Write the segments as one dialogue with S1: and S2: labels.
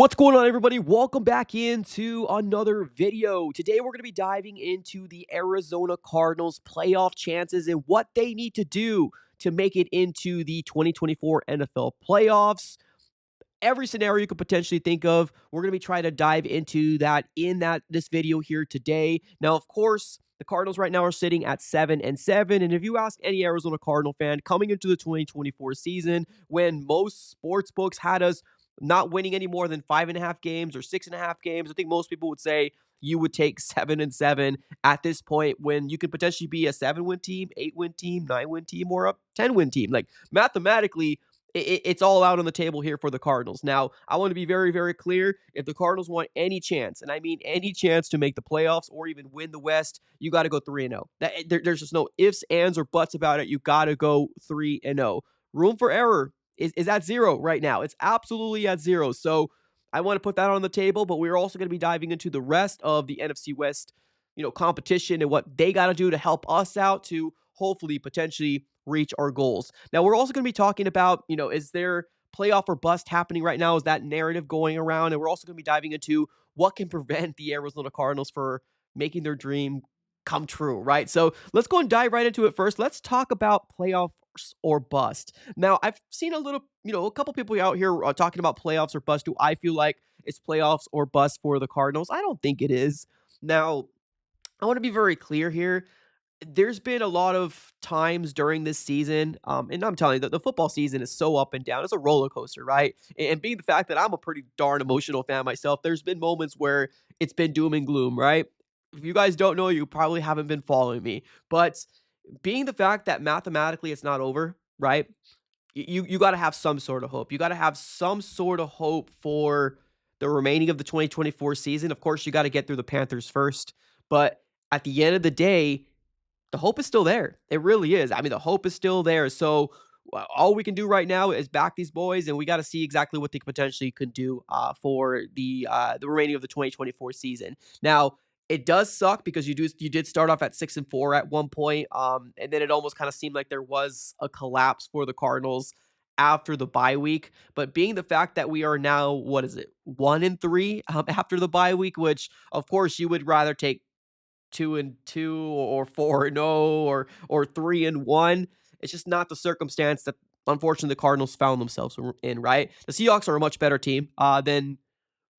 S1: What's going on, everybody? Welcome back into another video. Today, we're going to be diving into the Arizona Cardinals playoff chances and what they need to do to make it into the 2024 NFL playoffs. Every scenario you could potentially think of, we're going to be trying to dive into that in this video here today. Now, of course, the Cardinals right now are sitting at 7-7, and if you ask any Arizona Cardinal fan coming into the 2024 season, when most sports books had us not winning any more than 5.5 games or 6.5 games, I think most people would say you would take 7-7 at this point when you could potentially be a 7-win team, 8-win team, 9-win team, or a 10-win team. Like, mathematically, it's all out on the table here for the Cardinals. Now, I want to be very, very clear. If the Cardinals want any chance, and I mean any chance to make the playoffs or even win the West, you got to go 3-0. There's just no ifs, ands, or buts about it. You got to go 3-0. Room for error is at zero right now. It's absolutely at zero. So I want to put that on the table, but we're also going to be diving into the rest of the NFC West, competition and what they got to do to help us out to hopefully potentially reach our goals. Now, we're also going to be talking about, is there playoff or bust happening right now? Is that narrative going around? And we're also going to be diving into what can prevent the Arizona Cardinals for making their dream come true, right? So let's go and dive right into it first. Let's talk about playoffs or bust. Now, I've seen a couple people out here talking about playoffs or bust. Do I feel like it's playoffs or bust for the Cardinals? I don't think it is. Now, I want to be very clear here. There's been a lot of times during this season, and I'm telling you that the football season is so up and down. It's a roller coaster, right? And being the fact that I'm a pretty darn emotional fan myself, there's been moments where it's been doom and gloom, right? If you guys don't know, you probably haven't been following me. But being the fact that mathematically it's not over, right? You got to have some sort of hope. You got to have some sort of hope for the remaining of the 2024 season. Of course, you got to get through the Panthers first. But at the end of the day, the hope is still there. It really is. I mean, the hope is still there. So all we can do right now is back these boys, and we got to see exactly what they potentially could do for the remaining of the 2024 season. Now, it does suck because you did start off at 6-4 at one point, and then it almost kind of seemed like there was a collapse for the Cardinals after the bye week. But being the fact that we are now, what is it, 1-3 after the bye week, which of course you would rather take 2-2 or 4-0 or 3-1. It's just not the circumstance that unfortunately the Cardinals found themselves in, right? The Seahawks are a much better team than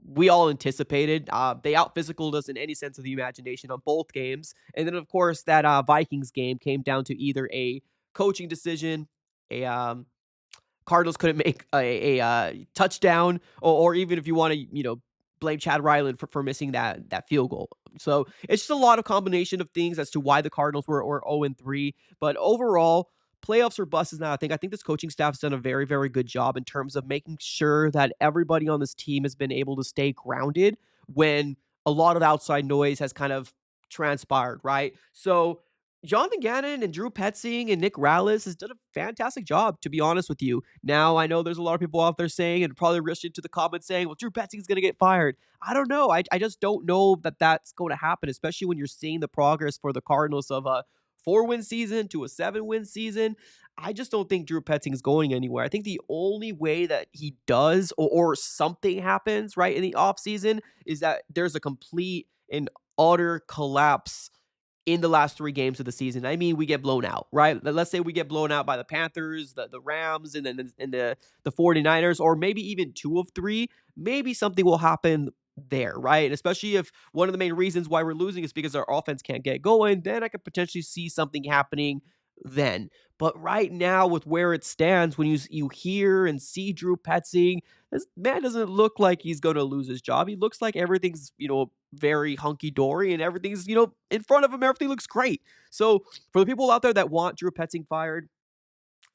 S1: we all anticipated. They out-physicaled us in any sense of the imagination on both games. And then, of course, that Vikings game came down to either a coaching decision, a Cardinals couldn't make a touchdown, or even if you want to, blame Chad Ryland for missing that field goal. So it's just a lot of combination of things as to why the Cardinals were 0-3. But overall, playoffs or bust is not a thing. I think this coaching staff has done a very, very good job in terms of making sure that everybody on this team has been able to stay grounded when a lot of outside noise has kind of transpired, right? So Jonathan Gannon and Drew Petzing and Nick Rallis has done a fantastic job, to be honest with you. Now, I know there's a lot of people out there saying, and probably rush into the comments saying, well, Drew Petzing is going to get fired. I don't know. I just don't know that that's going to happen, especially when you're seeing the progress for the Cardinals of a 4-win season to a 7-win season. I just don't think Drew Petzing is going anywhere. I think the only way that he does or something happens, right, in the offseason is that there's a complete and utter collapse in the last 3 games of the season. I mean, we get blown out, right? Let's say we get blown out by the Panthers, the Rams, and then the 49ers, or maybe even 2 of 3. Maybe something will happen there, right? And especially if one of the main reasons why we're losing is because our offense can't get going, then I could potentially see something happening then. But right now, with where it stands, when you hear and see Drew Petzing, this man doesn't look like he's going to lose his job. He looks like everything's, very hunky-dory and everything's, in front of him. Everything looks great. So for the people out there that want Drew Petzing fired,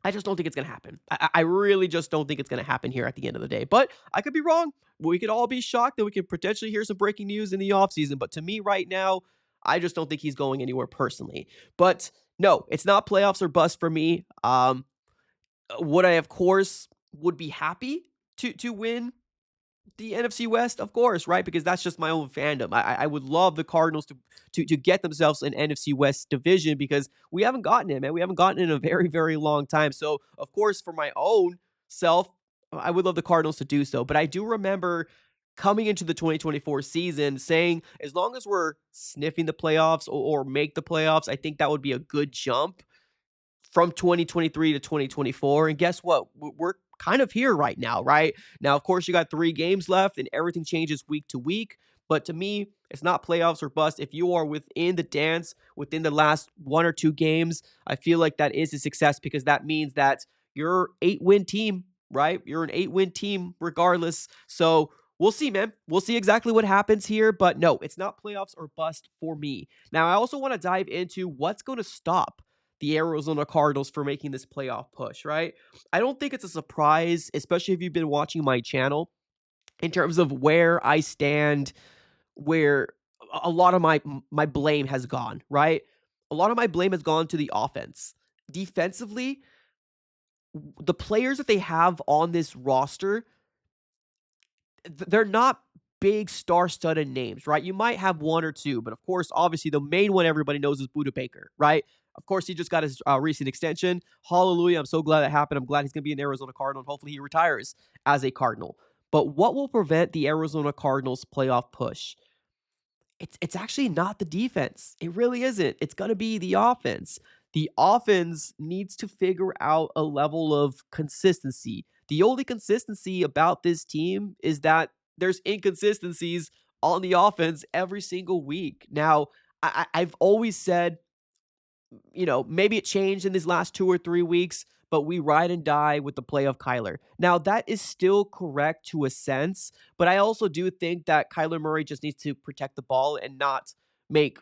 S1: I just don't think it's going to happen. I really just don't think it's going to happen here at the end of the day. But I could be wrong. We could all be shocked that we could potentially hear some breaking news in the offseason. But to me right now, I just don't think he's going anywhere personally. But no, it's not playoffs or bust for me. Would I, of course, would be happy to win the NFC West, of course, right? Because that's just my own fandom. I would love the Cardinals to get themselves an NFC West division because we haven't gotten it, man. We haven't gotten it in a very, very long time. So, of course, for my own self, I would love the Cardinals to do so. But I do remember coming into the 2024 season saying, as long as we're sniffing the playoffs or make the playoffs, I think that would be a good jump from 2023 to 2024. And guess what? We're kind of here right now, right? Now, of course, you got 3 games left and everything changes week to week. But to me, it's not playoffs or bust. If you are within the dance, within the last 1 or 2 games, I feel like that is a success because that means that you're 8-win team, right? You're an 8-win team regardless. So we'll see, man. We'll see exactly what happens here. But no, it's not playoffs or bust for me. Now, I also want to dive into what's going to stop the Arizona Cardinals for making this playoff push, right? I don't think it's a surprise, especially if you've been watching my channel, in terms of where I stand, where a lot of my blame has gone, right? A lot of my blame has gone to the offense. Defensively, the players that they have on this roster, they're not big star-studded names, right? You might have 1 or 2, but of course, obviously, the main one everybody knows is Buda Baker, right? Of course, he just got his recent extension. Hallelujah. I'm so glad that happened. I'm glad he's going to be an Arizona Cardinal, and hopefully he retires as a Cardinal. But what will prevent the Arizona Cardinals playoff push? It's actually not the defense. It really isn't. It's going to be the offense. The offense needs to figure out a level of consistency. The only consistency about this team is that there's inconsistencies on the offense every single week. Now, I've always said, maybe it changed in these last 2 or 3 weeks, but we ride and die with the play of Kyler. Now, that is still correct to a sense, but I also do think that Kyler Murray just needs to protect the ball and not make,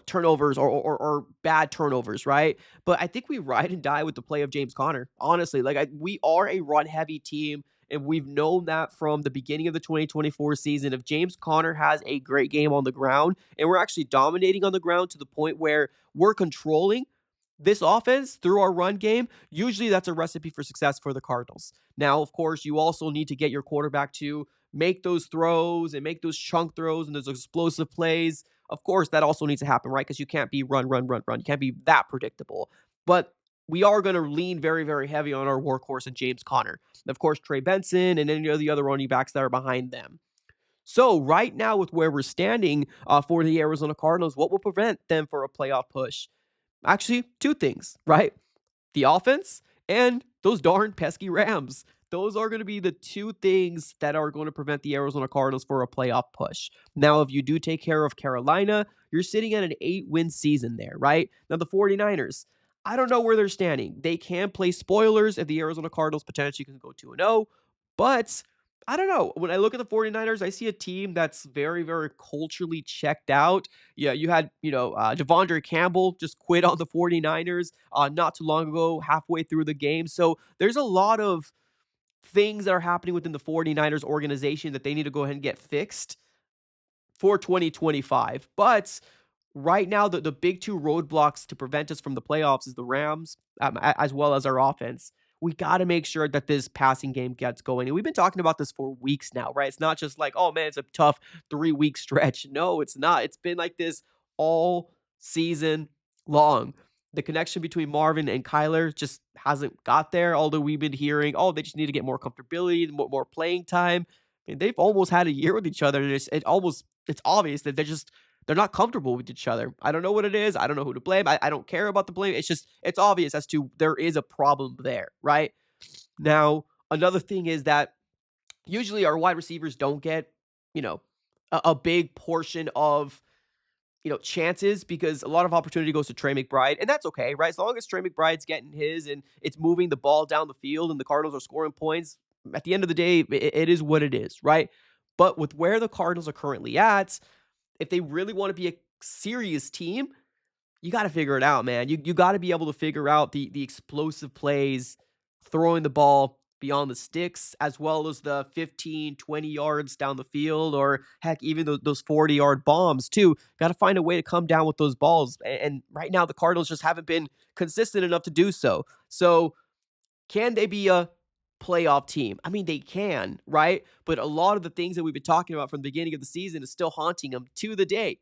S1: turnovers or bad turnovers, right? But I think we ride and die with the play of James Conner. Honestly, we are a run heavy team. And we've known that from the beginning of the 2024 season. If James Conner has a great game on the ground and we're actually dominating on the ground to the point where we're controlling this offense through our run game, usually that's a recipe for success for the Cardinals. Now, of course, you also need to get your quarterback to make those throws and make those chunk throws and those explosive plays. Of course, that also needs to happen, right? Because you can't be run, run, run, run. You can't be that predictable. But we are going to lean very, very heavy on our workhorse and James Conner. And of course, Trey Benson and any of the other running backs that are behind them. So right now, with where we're standing for the Arizona Cardinals, what will prevent them for a playoff push? Actually, 2 things, right? The offense and those darn pesky Rams. Those are going to be the 2 things that are going to prevent the Arizona Cardinals for a playoff push. Now, if you do take care of Carolina, you're sitting at an 8-win season there, right? Now, the 49ers, I don't know where they're standing. They can play spoilers if the Arizona Cardinals potentially can go 2-0, but I don't know. When I look at the 49ers, I see a team that's very, very culturally checked out. Yeah, you had, Devondre Campbell just quit on the 49ers not too long ago, halfway through the game. So there's a lot of things that are happening within the 49ers organization that they need to go ahead and get fixed for 2025. But right now, the big 2 roadblocks to prevent us from the playoffs is the Rams, as well as our offense. We got to make sure that this passing game gets going. And we've been talking about this for weeks now, right? It's not just like, oh man, it's a tough 3-week stretch. No, it's not. It's been like this all season long. The connection between Marvin and Kyler just hasn't got there. Although we've been hearing, oh, they just need to get more comfortability, more playing time. I mean, they've almost had a year with each other, and it's obvious that they're not comfortable with each other. I don't know what it is. I don't know who to blame. I don't care about the blame. It's obvious as to there is a problem there, right? Now, another thing is that usually our wide receivers don't get, you know, a big portion of, chances because a lot of opportunity goes to Trey McBride, and that's okay, right? As long as Trey McBride's getting his and it's moving the ball down the field and the Cardinals are scoring points, at the end of the day, it is what it is, right? But with where the Cardinals are currently at, if they really want to be a serious team, you got to figure it out, man. You got to be able to figure out the explosive plays, throwing the ball beyond the sticks, as well as the 15, 20 yards down the field, or heck, even those 40-yard bombs, too. Got to find a way to come down with those balls. And right now, the Cardinals just haven't been consistent enough to do so. So, can they be a playoff team? I mean, they can, right? But a lot of the things that we've been talking about from the beginning of the season is still haunting them to the day.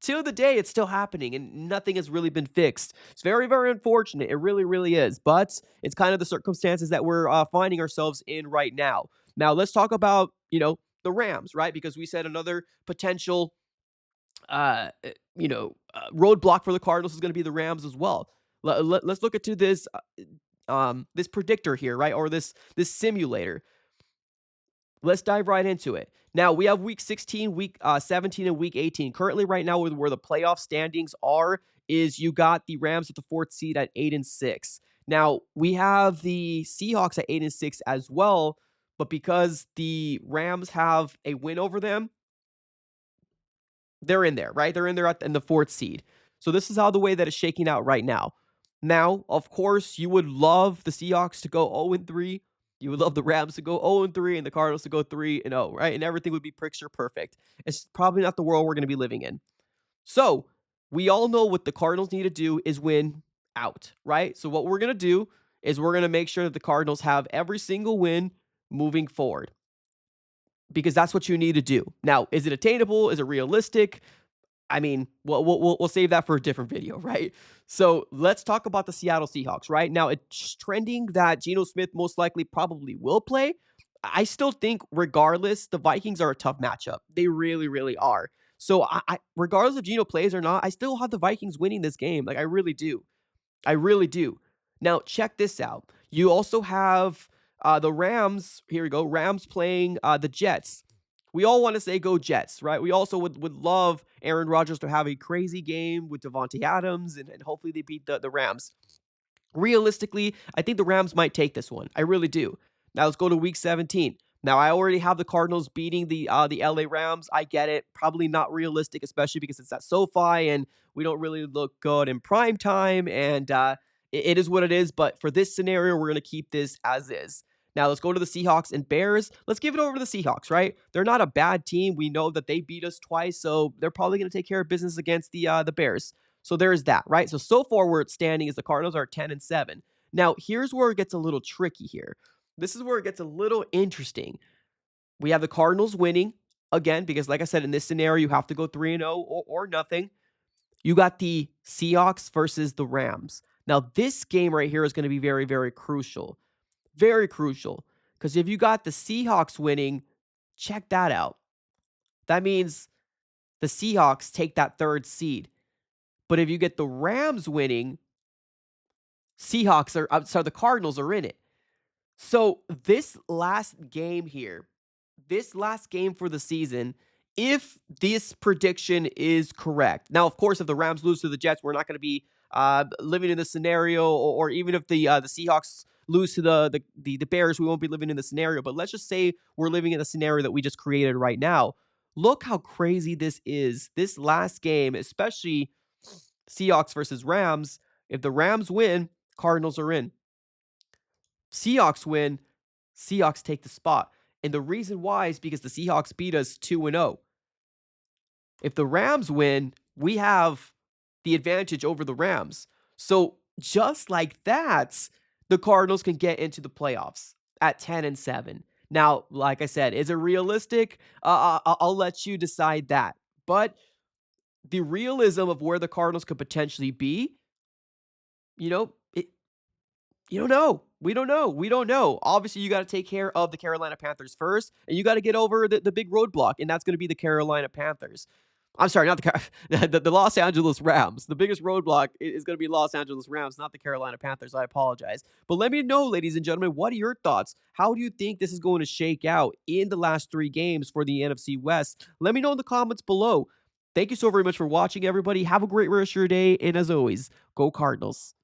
S1: To the day, it's still happening, and nothing has really been fixed. It's very, very unfortunate. It really, really is. But it's kind of the circumstances that we're finding ourselves in right now. Now, let's talk about, the Rams, right? Because we said another potential roadblock for the Cardinals is going to be the Rams as well. Let's look into this predictor here, right? Or this simulator. Let's dive right into it. Now, we have week 16, week 17, and week 18. Currently, right now, where the playoff standings are, is you got the Rams at the 4th seed at 8-6. Now, we have the Seahawks at 8-6 as well, but because the Rams have a win over them, they're in there, right? They're in there in the 4th seed. So this is how the way that it's shaking out right now. Now, of course, you would love the Seahawks to go 0-3. You would love the Rams to go 0-3 and the Cardinals to go 3-0, right? And everything would be picture perfect. It's probably not the world we're going to be living in. So we all know what the Cardinals need to do is win out, right? So what we're going to do is we're going to make sure that the Cardinals have every single win moving forward, because that's what you need to do. Now, is it attainable? Is it realistic? I mean, we'll save that for a different video, right? So let's talk about the Seattle Seahawks, right? Now, it's trending that Geno Smith most likely probably will play. I still think, regardless, the Vikings are a tough matchup. They really, really are. So regardless if Geno plays or not, I still have the Vikings winning this game. Like, I really do. I really do. Now, check this out. You also have the Rams. Here we go. Rams playing the Jets. We all want to say go Jets, right? We also would love Aaron Rodgers to have a crazy game with Devontae Adams, and hopefully they beat the Rams. Realistically, I think the Rams might take this one. I really do. Now let's go to week 17. Now, I already have the Cardinals beating the LA Rams. I get it. Probably not realistic, especially because it's at SoFi, and we don't really look good in prime time, and it is what it is. But for this scenario, we're going to keep this as is. Now, let's go to the Seahawks and Bears. Let's give it over to the Seahawks, right? They're not a bad team. We know that they beat us twice, so they're probably going to take care of business against the Bears. So there's that, right? So far where it's standing is the Cardinals are 10-7. Now, here's where it gets a little tricky here. This is where it gets a little interesting. We have the Cardinals winning, again, because like I said, in this scenario, you have to go 3-0 or nothing. You got the Seahawks versus the Rams. Now, this game right here is going to be very, very crucial. Very crucial. Because if you got the Seahawks winning, check that out. That means the Seahawks take that 3rd seed. But if you get the Rams winning, the Cardinals are in it. So this last game here, this last game for the season, if this prediction is correct. Now, of course, if the Rams lose to the Jets, we're not going to be living in this scenario, or even if the Seahawks lose to the Bears, we won't be living in the scenario. But let's just say we're living in the scenario that we just created right now. Look how crazy this is. This last game, especially Seahawks versus Rams. If the Rams win, Cardinals are in. Seahawks win, Seahawks take the spot. And the reason why is because the Seahawks beat us 2-0. If the Rams win, we have the advantage over the Rams. So just like that, the Cardinals can get into the playoffs at 10-7. Now, like I said, is it realistic? I'll let you decide that. But the realism of where the Cardinals could potentially be, you don't know. We don't know. We don't know. Obviously, you got to take care of the Carolina Panthers first, and you got to get over the big roadblock, and that's going to be the Carolina Panthers. I'm sorry, not the Los Angeles Rams. The biggest roadblock is going to be Los Angeles Rams, not the Carolina Panthers. I apologize. But let me know, ladies and gentlemen, what are your thoughts? How do you think this is going to shake out in the last 3 games for the NFC West? Let me know in the comments below. Thank you so very much for watching, everybody. Have a great rest of your day, and as always, go Cardinals.